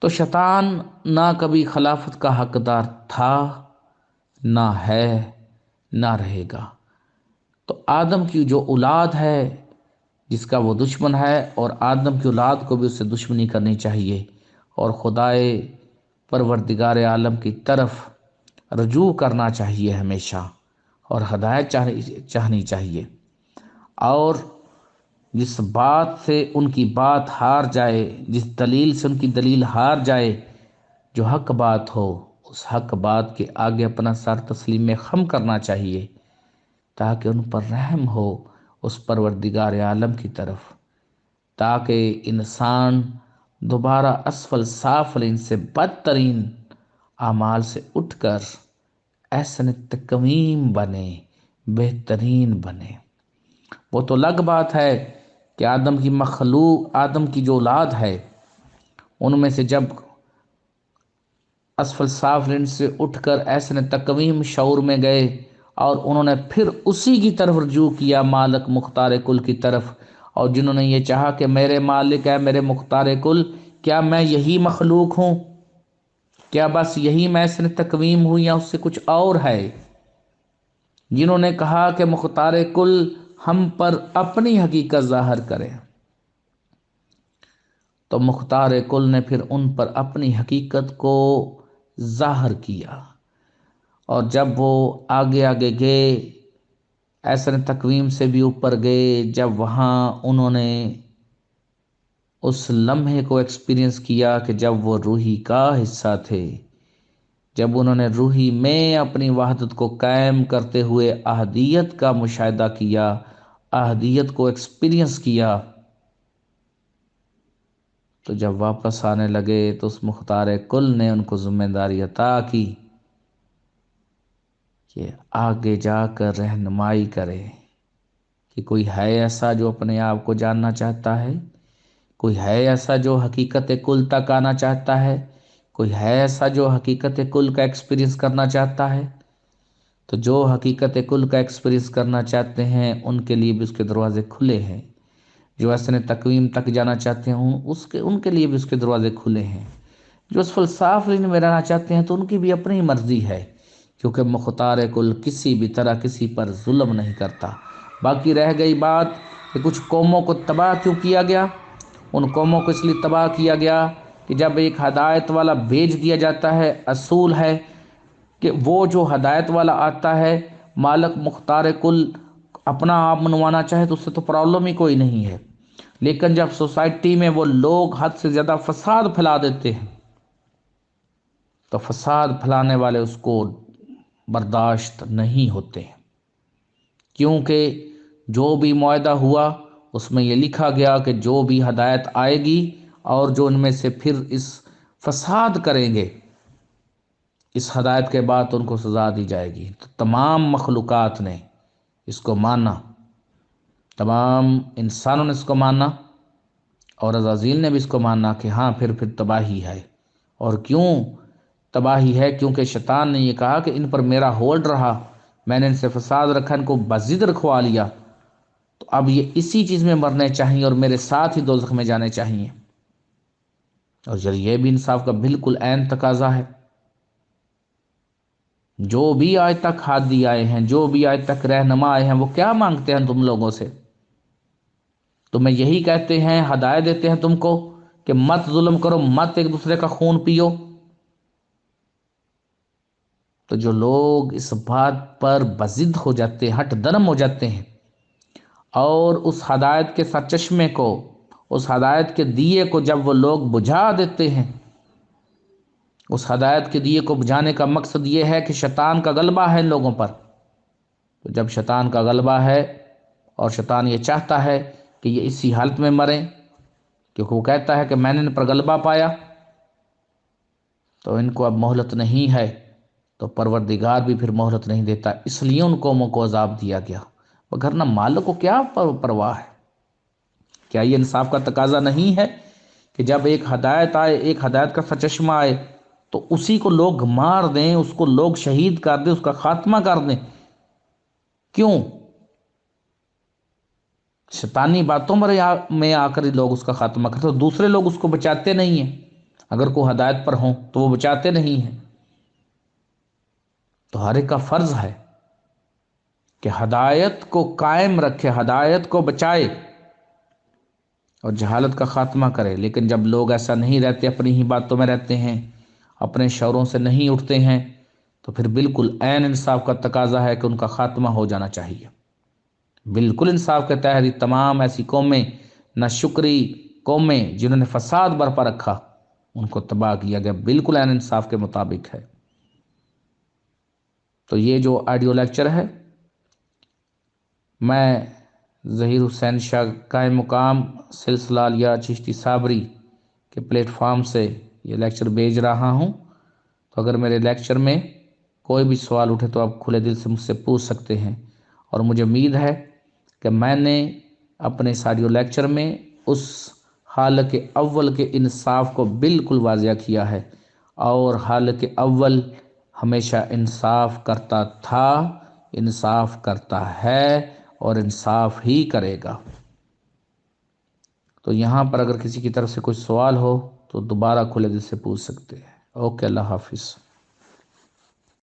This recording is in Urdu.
تو شیطان نہ کبھی خلافت کا حقدار تھا، نہ ہے، نہ رہے گا۔ تو آدم کی جو اولاد ہے جس کا وہ دشمن ہے، اور آدم کی اولاد کو بھی اس سے دشمنی کرنی چاہیے، اور خدائے پروردگار عالم کی طرف رجوع کرنا چاہیے ہمیشہ، اور ہدایت چاہنی چاہیے۔ اور جس بات سے ان کی بات ہار جائے، جس دلیل سے ان کی دلیل ہار جائے، جو حق بات ہو، اس حق بات کے آگے اپنا سر تسلیم خم کرنا چاہیے، تاکہ ان پر رحم ہو اس پروردگار عالم کی طرف، تاکہ انسان دوبارہ اسفل سافلین سے بدترین اعمال سے اٹھ کر احسن تقویم بنے، بہترین بنے۔ وہ تو الگ بات ہے کہ آدم کی مخلوق، آدم کی جو اولاد ہے، ان میں سے جب اسفل سافلین سے اٹھ کر احسن تقویم شعور میں گئے، اور انہوں نے پھر اسی کی طرف رجوع کیا، مالک مختار کل کی طرف، اور جنہوں نے یہ چاہا کہ میرے مالک ہے، میرے مختار کل، کیا میں یہی مخلوق ہوں؟ کیا بس یہی میں احسن تقویم ہوں، یا اس سے کچھ اور ہے؟ جنہوں نے کہا کہ مختار کل ہم پر اپنی حقیقت ظاہر کرے، تو مختار کل نے پھر ان پر اپنی حقیقت کو ظاہر کیا، اور جب وہ آگے آگے گئے، احسن تقویم سے بھی اوپر گئے، جب وہاں انہوں نے اس لمحے کو ایکسپیرینس کیا کہ جب وہ روحی کا حصہ تھے، جب انہوں نے روحی میں اپنی وحدت کو قائم کرتے ہوئے احدیت کا مشاہدہ کیا، احدیت کو ایکسپیرینس کیا، تو جب واپس آنے لگے تو اس مختار کل نے ان کو ذمہ داری عطا کی کہ آگے جا کر رہنمائی کرے، کہ کوئی ہے ایسا جو اپنے آپ کو جاننا چاہتا ہے، کوئی ہے ایسا جو حقیقت کل تک آنا چاہتا ہے، کوئی ہے ایسا جو حقیقت کل کا ایکسپیرینس کرنا چاہتا ہے۔ تو جو حقیقت کل کا ایکسپیرینس کرنا چاہتے ہیں ان کے لیے بھی اس کے دروازے کھلے ہیں، جو احسن تقویم تک جانا چاہتے ہیں ان کے لیے بھی اس کے دروازے کھلے ہیں، جو اس فلسفہ میں رہنا چاہتے ہیں تو ان کی بھی اپنی مرضی ہے، کیونکہ مختار کل کسی بھی طرح کسی پر ظلم نہیں کرتا۔ باقی رہ گئی بات کہ کچھ قوموں کو تباہ کیوں کیا گیا؟ ان قوموں کو اس لیے تباہ کیا گیا کہ جب ایک ہدایت والا بھیج دیا جاتا ہے، اصول ہے کہ وہ جو ہدایت والا آتا ہے، مالک مختار کل اپنا آپ منوانا چاہے تو اس سے تو پرابلم ہی کوئی نہیں ہے، لیکن جب سوسائٹی میں وہ لوگ حد سے زیادہ فساد پھیلا دیتے ہیں، تو فساد پھیلانے والے اس کو برداشت نہیں ہوتے، کیونکہ جو بھی معاہدہ ہوا اس میں یہ لکھا گیا کہ جو بھی ہدایت آئے گی اور جو ان میں سے پھر اس فساد کریں گے، اس ہدایت کے بعد ان کو سزا دی جائے گی۔ تو تمام مخلوقات نے اس کو مانا، تمام انسانوں نے اس کو مانا، اور عزازیل نے بھی اس کو مانا کہ ہاں پھر تباہی ہے۔ اور کیوں تباہی ہے؟ کیونکہ شیطان نے یہ کہا کہ ان پر میرا ہولڈ رہا، میں نے ان سے فساد رکھا، ان کو بضد رکھوا لیا، تو اب یہ اسی چیز میں مرنے چاہیے اور میرے ساتھ ہی دوزخ میں جانے چاہیے۔ اور یہ بھی انصاف کا بالکل عین تقاضا ہے۔ جو بھی آج تک ہادی آئے ہیں، جو بھی آج تک رہنما آئے ہیں، وہ کیا مانگتے ہیں تم لوگوں سے؟ تمہیں یہی کہتے ہیں، ہدایت دیتے ہیں تم کو کہ مت ظلم کرو، مت ایک دوسرے کا خون پیو۔ تو جو لوگ اس بات پر بضد ہو جاتے ہیں، ہٹ درم ہو جاتے ہیں، اور اس ہدایت کے سرچشمے کو، اس ہدایت کے دیے کو جب وہ لوگ بجھا دیتے ہیں، اس ہدایت کے دیے کو بجھانے کا مقصد یہ ہے کہ شیطان کا غلبہ ہے ان لوگوں پر۔ تو جب شیطان کا غلبہ ہے اور شیطان یہ چاہتا ہے کہ یہ اسی حالت میں مریں، کیونکہ وہ کہتا ہے کہ میں نے ان پر غلبہ پایا، تو ان کو اب مہلت نہیں ہے، تو پروردگار بھی پھر مہلت نہیں دیتا، اس لیے ان قوموں کو عذاب دیا گیا۔ وگرنہ مالک کو کیا پرواہ ہے؟ کیا یہ انصاف کا تقاضا نہیں ہے کہ جب ایک ہدایت آئے، ایک ہدایت کا سرچشمہ آئے، تو اسی کو لوگ مار دیں، اس کو لوگ شہید کر دیں، اس کا خاتمہ کر دیں؟ کیوں؟ شیطانی باتوں میں آ کر ہی لوگ اس کا خاتمہ کرتے، دوسرے لوگ اس کو بچاتے نہیں ہیں۔ اگر کوئی ہدایت پر ہوں تو وہ بچاتے نہیں ہیں۔ تو ہر ایک کا فرض ہے کہ ہدایت کو قائم رکھے، ہدایت کو بچائے اور جہالت کا خاتمہ کرے۔ لیکن جب لوگ ایسا نہیں رہتے، اپنی ہی باتوں میں رہتے ہیں، اپنے شوروں سے نہیں اٹھتے ہیں، تو پھر بالکل عین انصاف کا تقاضا ہے کہ ان کا خاتمہ ہو جانا چاہیے۔ بالکل انصاف کے تحت یہ تمام ایسی قومیں، نہ شکری قومیں جنہوں نے فساد برپا رکھا، ان کو تباہ کیا گیا، بالکل عین انصاف کے مطابق ہے۔ تو یہ جو آڈیو لیکچر ہے، میں ظہیر حسین شاہ قائم مقام سلسلہ یا چشتی صابری کے پلیٹ فارم سے یہ لیکچر بھیج رہا ہوں۔ تو اگر میرے لیکچر میں کوئی بھی سوال اٹھے تو آپ کھلے دل سے مجھ سے پوچھ سکتے ہیں، اور مجھے امید ہے کہ میں نے اپنے اس آڈیو لیکچر میں اس حالت اول کے انصاف کو بالکل واضح کیا ہے، اور حالت اول ہمیشہ انصاف کرتا تھا، انصاف کرتا ہے اور انصاف ہی کرے گا۔ تو یہاں پر اگر کسی کی طرف سے کوئی سوال ہو تو دوبارہ کھلے دل سے پوچھ سکتے ہیں۔ اوکے، اللہ حافظ۔